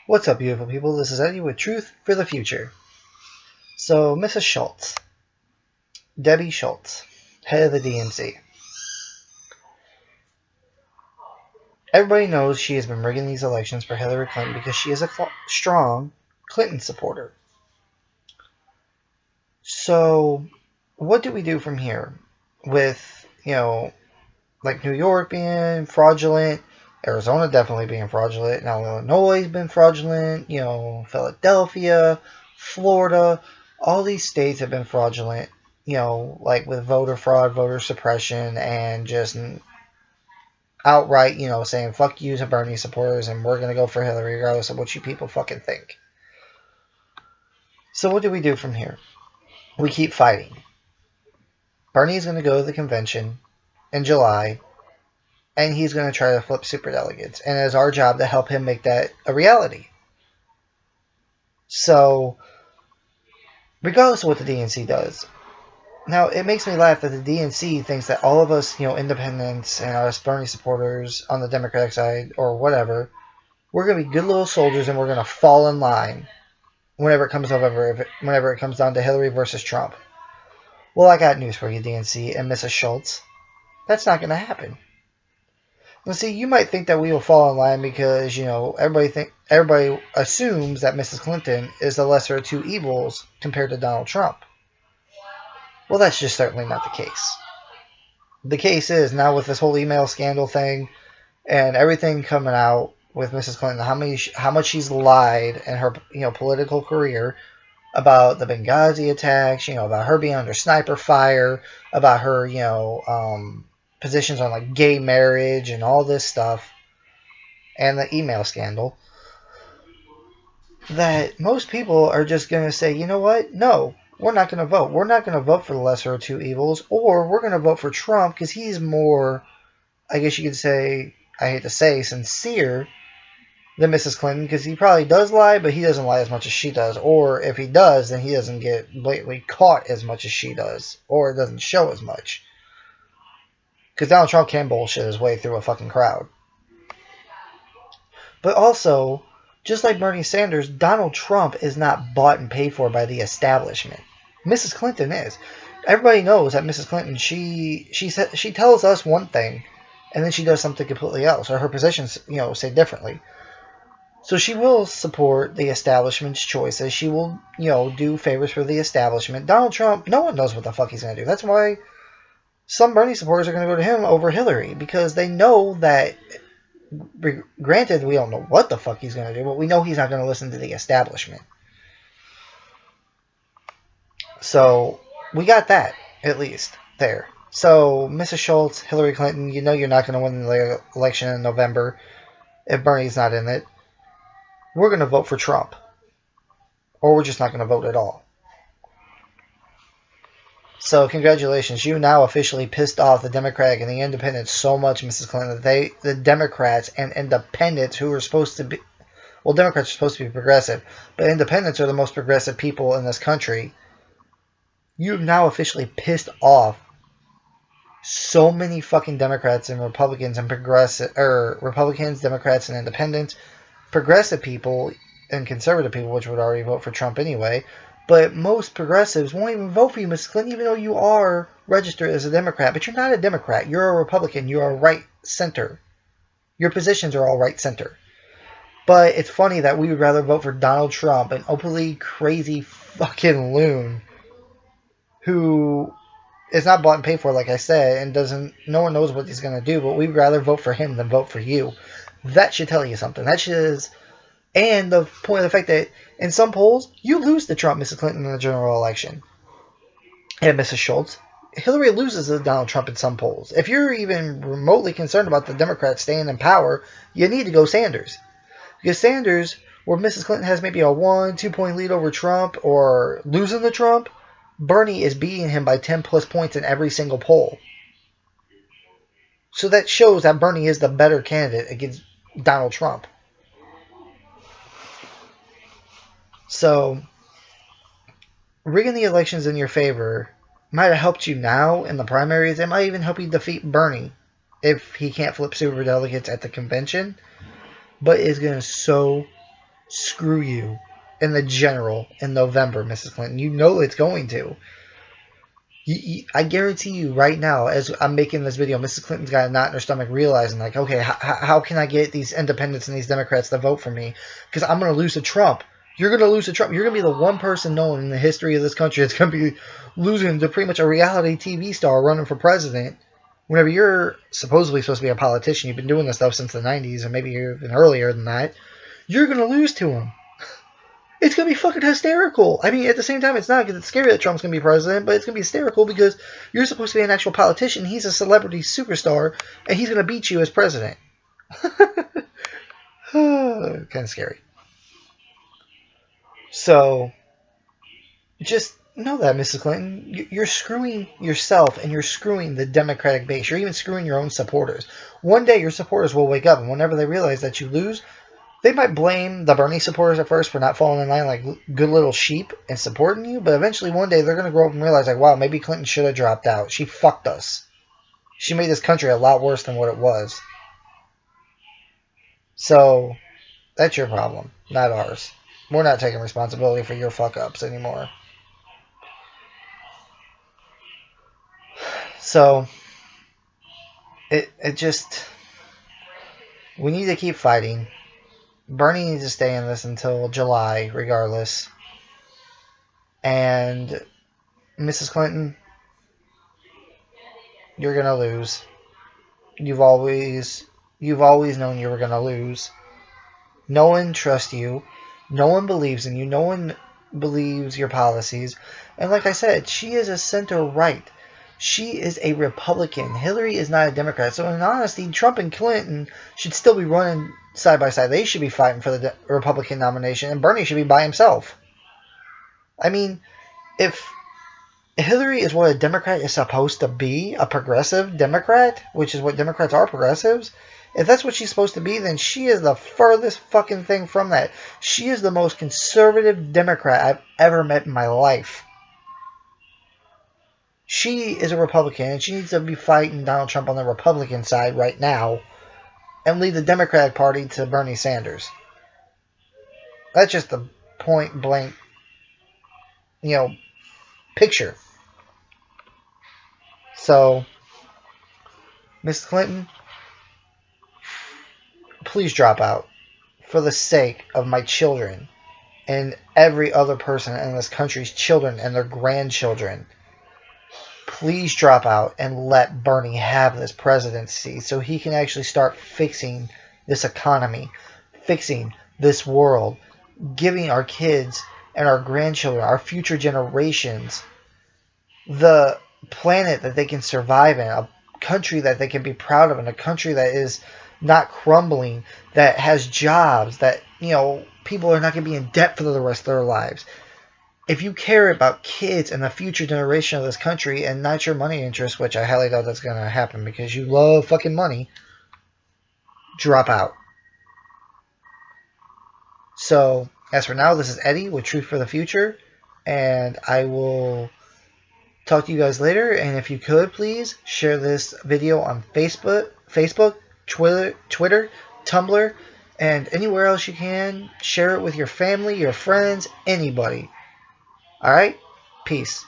What's up, beautiful people? This is Eddie with Truth for the Future. So, Mrs. Schultz, Debbie Schultz, head of the DNC. Everybody knows she has been rigging these elections for Hillary Clinton because she is a strong Clinton supporter. So, what do we do from here? With, like New York being fraudulent, Arizona definitely being fraudulent, now Illinois has been fraudulent, Philadelphia, Florida, all these states have been fraudulent, like with voter fraud, voter suppression, and just outright, saying fuck you to Bernie supporters and we're going to go for Hillary regardless of what you people fucking think. So what do we do from here? We keep fighting. Bernie's going to go to the convention in July, and he's going to try to flip superdelegates. And it's our job to help him make that a reality. So, regardless of what the DNC does. Now, it makes me laugh that the DNC thinks that all of us, independents and us Bernie supporters on the Democratic side or whatever, we're going to be good little soldiers and we're going to fall in line whenever it comes down to Hillary versus Trump. Well, I got news for you, DNC and Mrs. Schultz. That's not going to happen. Now, see, you might think that we will fall in line because, everybody assumes that Mrs. Clinton is the lesser of two evils compared to Donald Trump. Well, that's just certainly not the case. The case is, now with this whole email scandal thing and everything coming out with Mrs. Clinton, how much she's lied in her, political career about the Benghazi attacks, about her being under sniper fire, about her, positions on like gay marriage and all this stuff, and the email scandal, that most people are just going to say, you know what? No, we're not going to vote. We're not going to vote for the lesser of two evils, or we're going to vote for Trump because he's more, I guess you could say, I hate to say, sincere than Mrs. Clinton, because he probably does lie, but he doesn't lie as much as she does. Or if he does, then he doesn't get blatantly caught as much as she does, or it doesn't show as much. Because Donald Trump can bullshit his way through a fucking crowd. But also, just like Bernie Sanders, Donald Trump is not bought and paid for by the establishment. Mrs. Clinton is. Everybody knows that Mrs. Clinton, she tells us one thing, and then she does something completely else, or her positions, say differently. So she will support the establishment's choices. She will, do favors for the establishment. Donald Trump, no one knows what the fuck he's going to do. That's why some Bernie supporters are going to go to him over Hillary, because they know that, granted, we don't know what the fuck he's going to do, but we know he's not going to listen to the establishment. So, we got that, at least, there. So, Mrs. Schultz, Hillary Clinton, you know you're not going to win the election in November if Bernie's not in it. We're going to vote for Trump. Or we're just not going to vote at all. So, congratulations. You now officially pissed off the Democratic and the Independents so much, Mrs. Clinton, that the Democrats and Independents, who are supposed to be, well, Democrats are supposed to be progressive, but Independents are the most progressive people in this country. You've now officially pissed off so many fucking Democrats and Republicans and Republicans, Democrats, and Independents, progressive people and conservative people, which would already vote for Trump anyway. But most progressives won't even vote for you, Mrs. Clinton, even though you are registered as a Democrat. But you're not a Democrat. You're a Republican. You are right center. Your positions are all right center. But it's funny that we would rather vote for Donald Trump, an openly crazy fucking loon who is not bought and paid for, like I said, and no one knows what he's going to do, but we'd rather vote for him than vote for you. That should tell you something. And the point of the fact that in some polls, you lose to Trump, Mrs. Clinton, in the general election. And Mrs. Schultz, Hillary loses to Donald Trump in some polls. If you're even remotely concerned about the Democrats staying in power, you need to go Sanders. Because Sanders, where Mrs. Clinton has maybe a 1-2 point lead over Trump or losing to Trump, Bernie is beating him by 10 plus points in every single poll. So that shows that Bernie is the better candidate against Donald Trump. So, rigging the elections in your favor might have helped you now in the primaries. It might even help you defeat Bernie if he can't flip superdelegates at the convention. But it's going to so screw you in the general in November, Mrs. Clinton. You know it's going to. I guarantee you right now, as I'm making this video, Mrs. Clinton's got a knot in her stomach realizing, like, okay, how can I get these independents and these Democrats to vote for me? Because I'm going to lose to Trump. You're going to lose to Trump. You're going to be the one person known in the history of this country that's going to be losing to pretty much a reality TV star running for president. Whenever you're supposedly supposed to be a politician, you've been doing this stuff since the 90s, and maybe even earlier than that, you're going to lose to him. It's going to be fucking hysterical. I mean, at the same time, it's not because it's scary that Trump's going to be president, but it's going to be hysterical because you're supposed to be an actual politician. He's a celebrity superstar, and he's going to beat you as president. Kind of scary. So, just know that, Mrs. Clinton. You're screwing yourself, and you're screwing the Democratic base. You're even screwing your own supporters. One day, your supporters will wake up, and whenever they realize that you lose, they might blame the Bernie supporters at first for not falling in line like good little sheep and supporting you, but eventually one day they're going to grow up and realize, like, wow, maybe Clinton should have dropped out. She fucked us. She made this country a lot worse than what it was. So, that's your problem, not ours. We're not taking responsibility for your fuck-ups anymore. So, it just... We need to keep fighting. Bernie needs to stay in this until July, regardless. And Mrs. Clinton, you're gonna lose. You've always known you were gonna lose. No one trusts you. No one believes in you. No one believes your policies. And like I said, she is a center-right. She is a Republican. Hillary is not a Democrat. So in honesty, Trump and Clinton should still be running side by side. They should be fighting for the Republican nomination, and Bernie should be by himself. I mean, if Hillary is what a Democrat is supposed to be, a progressive Democrat, which is what Democrats are, progressives, if that's what she's supposed to be, then she is the furthest fucking thing from that. She is the most conservative Democrat I've ever met in my life. She is a Republican, and she needs to be fighting Donald Trump on the Republican side right now and leave the Democratic Party to Bernie Sanders. That's just the point blank, picture. So, Ms. Clinton, please drop out for the sake of my children and every other person in this country's children and their grandchildren. Please drop out and let Bernie have this presidency so he can actually start fixing this economy, fixing this world, giving our kids and our grandchildren, our future generations, the planet that they can survive in, a country that they can be proud of, and a country that is not crumbling, that has jobs, that, people are not going to be in debt for the rest of their lives. If you care about kids and the future generation of this country and not your money interest, which I highly doubt that's going to happen because you love fucking money, drop out. So, as for now, this is Eddie with Truth for the Future, and I will talk to you guys later. And if you could, please share this video on Facebook, Twitter, Tumblr, and anywhere else you can. Share it with your family, your friends, anybody. Alright? Peace.